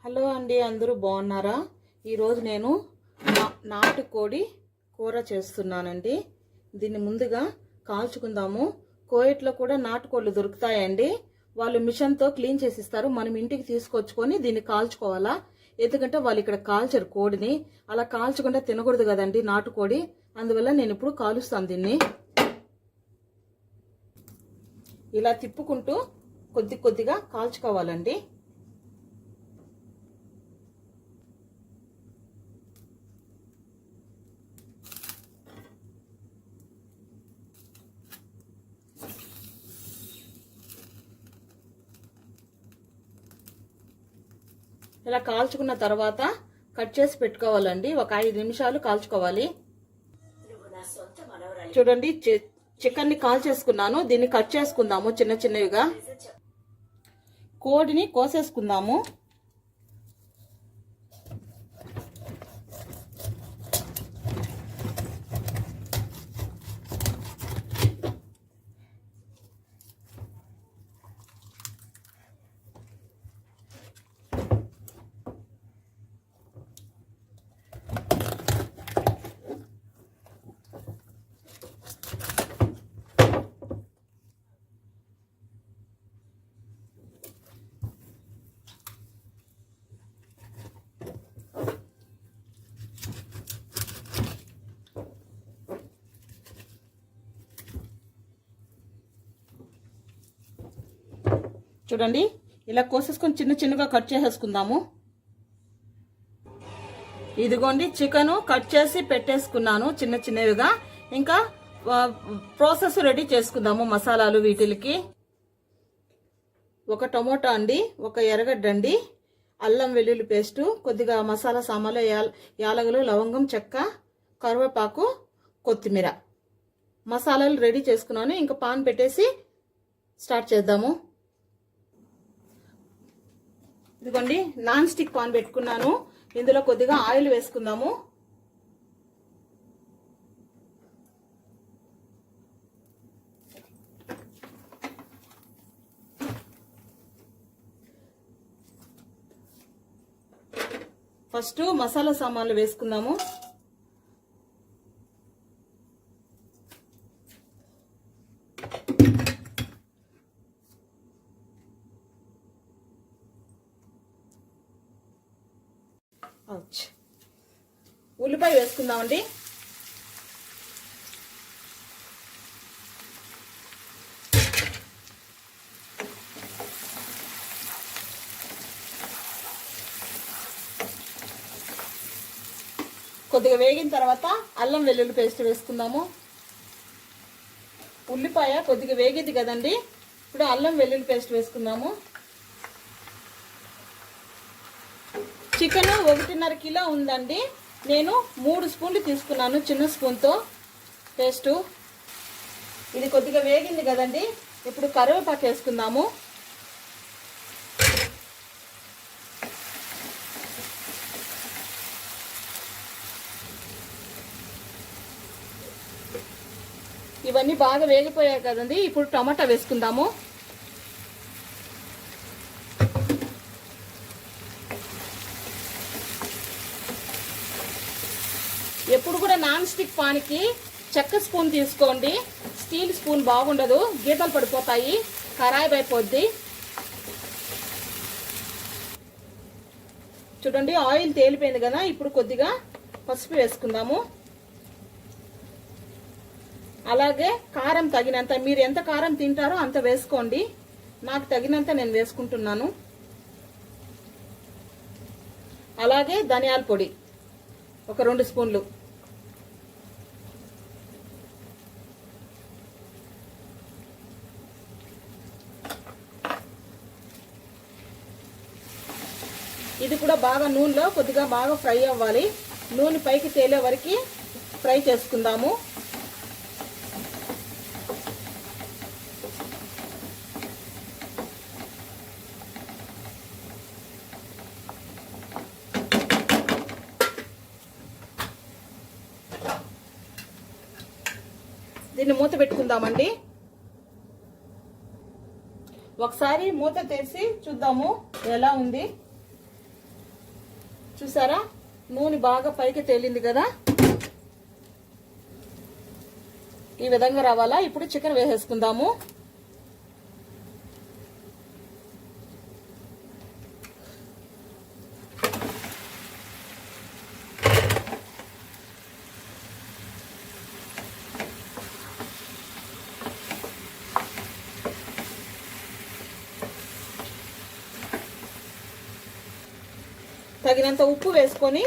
Hello అండి, అందరూ బాగున్నారా? ఈరోజు నేను నాటుకోడి కూర చేస్తున్నానండి. దీన్ని ముందుగా కాల్చుకుందాము. కోయట్లో కూడా నాటుకోళ్ళు దొరుకుతాయండి. వాళ్ళు మిషన్తో క్లీన్ చేసి ఇస్తారు. మనం ఇంటికి తీసుకొచ్చుకొని దీన్ని కాల్చుకోవాలా. ఎందుకంటే వాళ్ళు ఇక్కడ కాల్చరు కోడిని. అలా కాల్చకుండా తినకూడదు కదండి నాటుకోడి. అందువల్ల నేను ఇప్పుడు కాలుస్తాను దీన్ని. ఇలా తిప్పుకుంటూ కొద్దిగా కాల్చుకోవాలండి. ఇలా కాల్చుకున్న తర్వాత కట్ చేసి పెట్టుకోవాలండి. ఒక 5 నిమిషాలు కాల్చుకోవాలి. చూడండి, చికెన్ ని కాల్చేసుకున్నాను. దీన్ని కట్ చేసుకుందాము చిన్న చిన్నవిగా. కోడిని కోసేసుకుందాము. చూడండి, ఇలా కోసేసుకొని చిన్నగా కట్ చేసేసుకుందాము. ఇదిగోండి, చికెన్ కట్ చేసి పెట్టేసుకున్నాను చిన్నవిగా. ఇంకా ప్రాసెస్ రెడీ చేసుకుందాము. మసాలాలు వీటికి ఒక టమోటా అండి, ఒక ఎర్రగడ్డ అండి, అల్లం వెల్లుల్లి పేస్టు, కొద్దిగా మసాలా సామాన్లు, యాలకులు, లవంగం, చెక్క, కరివేపాకు, కొత్తిమీర మసాలాలు రెడీ చేసుకున్నాను. ఇంకా పాన్ పెట్టేసి స్టార్ట్ చేద్దాము. ఇదిగోండి, నాన్ స్టిక్ పాన్ పెట్టుకున్నాను. ఇందులో కొద్దిగా ఆయిల్ వేసుకుందాము. ఫస్ట్ మసాలా సామాన్లు వేసుకుందాము. ఉల్లిపాయ వేసుకుందామండి. కొద్దిగా వేగిన తర్వాత అల్లం వెల్లుల్లి పేస్ట్ వేసుకుందాము. ఉల్లిపాయ కొద్దిగా వేగింది కదండి, ఇప్పుడు అల్లం వెల్లుల్లి పేస్ట్ వేసుకుందాము. చికెన్ 1.5 కిలో ఉందండి. నేను 3 స్పూన్లు తీసుకున్నాను చిన్న స్పూన్తో పేస్టు. ఇది కొద్దిగా వేగింది కదండి, ఇప్పుడు కరివేపాకు వేసుకుందాము. ఇవన్నీ బాగా వేగిపోయాయి కదండి, ఇప్పుడు టమాటా వేసుకుందాము. ఎప్పుడు కూడా నాన్ స్టిక్ పాన్కి చెక్క స్పూన్ తీసుకోండి. స్టీల్ స్పూన్ బాగుండదు, గీతలు పడిపోతాయి, ఖరాబ్ అయిపోద్ది. చూడండి, ఆయిల్ తేలిపోయింది కదా, ఇప్పుడు కొద్దిగా పసుపు వేసుకుందాము. అలాగే కారం తగినంత, మీరు ఎంత కారం తింటారో అంత వేసుకోండి. నాకు తగినంత నేను వేసుకుంటున్నాను. అలాగే ధనియాల పొడి ఒక 2 స్పూన్లు. ఇది కూడా బాగా నూనెలో కొద్దిగా బాగా ఫ్రై అవ్వాలి. నూనె పైకి తేలే వరకు ఫ్రై చేసుకుందాము. దీన్ని మూత పెట్టుకుందామండి. ఒకసారి మూత తెరిచి చూద్దాము ఎలా ఉంది. చూసారా, నూనె బాగా పైకి తేలింది కదా, ఈ విధంగా రావాలా. ఇప్పుడు చికెన్ వేసేసుకుందాము. తగినంత ఉప్పు వేసుకొని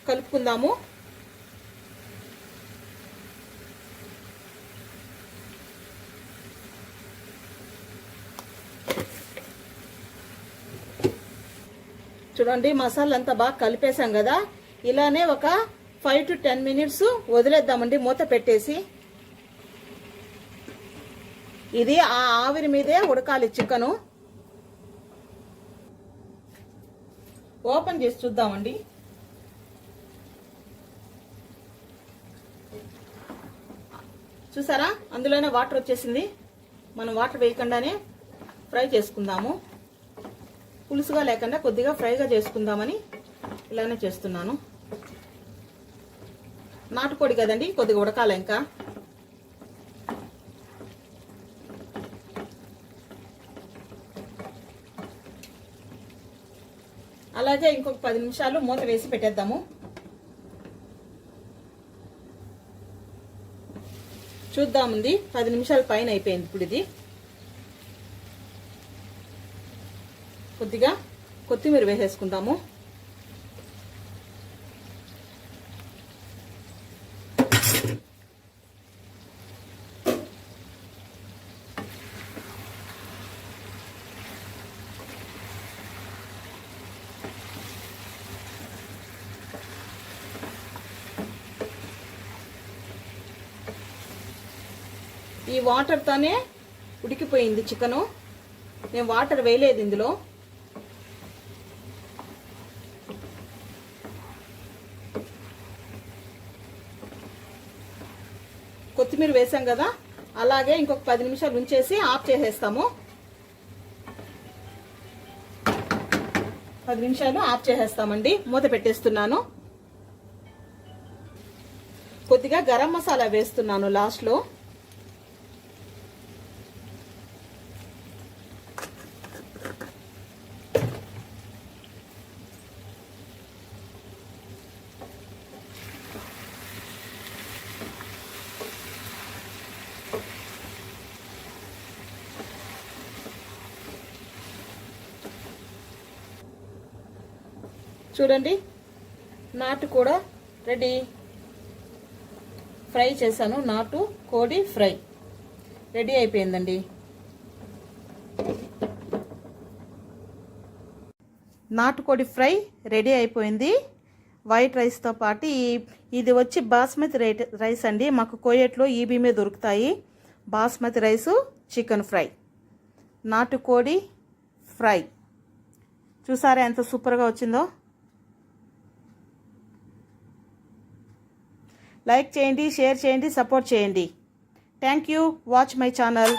కలుపుకుందాము. చూడండి, మసాలా అంతా బాగా కలిపేసాం కదా. ఇలానే ఒక 5 to 10 minutes వదిలేద్దామండి మూత పెట్టేసి. ఇది ఆ ఆవిరి మీదే ఉడకాలి చికెను. ఓపెన్ చేసి చూద్దామండి. చూసారా, అందులోనే వాటర్ వచ్చేసింది. మనం వాటర్ వేయకుండానే ఫ్రై చేసుకుందాము. పులుసుగా లేకుండా కొద్దిగా ఫ్రైగా చేసుకుందామని ఇలానే చేస్తున్నాను. నాటుకోడి కదండి, కొద్దిగా ఉడకాలి ఇంకా. అలాగే ఇంకొక 10 నిమిషాలు మూత వేసి పెట్టేద్దాము. చూద్దామండి, 10 నిమిషాల పైన అయిపోయింది. ఇప్పుడు ఇది కొద్దిగా కొత్తిమీర వేసేసుకుందాము. ఈ వాటర్తోనే ఉడికిపోయింది చికెను. నేను వాటర్ వేయలేదు ఇందులో. కొత్తిమీర వేసాం కదా, అలాగే ఇంకొక 10 నిమిషాలు ఉంచేసి ఆఫ్ చేసేస్తాము. 10 నిమిషాలు ఆఫ్ చేసేస్తామండి. మూత పెట్టేస్తున్నాను. కొద్దిగా గరం మసాలా వేస్తున్నాను లాస్ట్లో. చూడండి, నాటు కూడా రెడీ. ఫ్రై చేశాను, నాటు కోడి ఫ్రై రెడీ అయిపోయిందండి. నాటుకోడి ఫ్రై రెడీ అయిపోయింది. వైట్ రైస్తో పాటు ఇది వచ్చి బాస్మతి రైస్ అండి. మాకు కోయట్లో ఈ బియ్యమే దొరుకుతాయి. బాస్మతి రైసు, చికెన్ ఫ్రై, నాటుకోడి ఫ్రై. చూసారా ఎంత సూపర్గా వచ్చిందో. లైక్ చేయండి, షేర్ చేయండి, సపోర్ట్ చేయండి. Thank you. Watch my channel.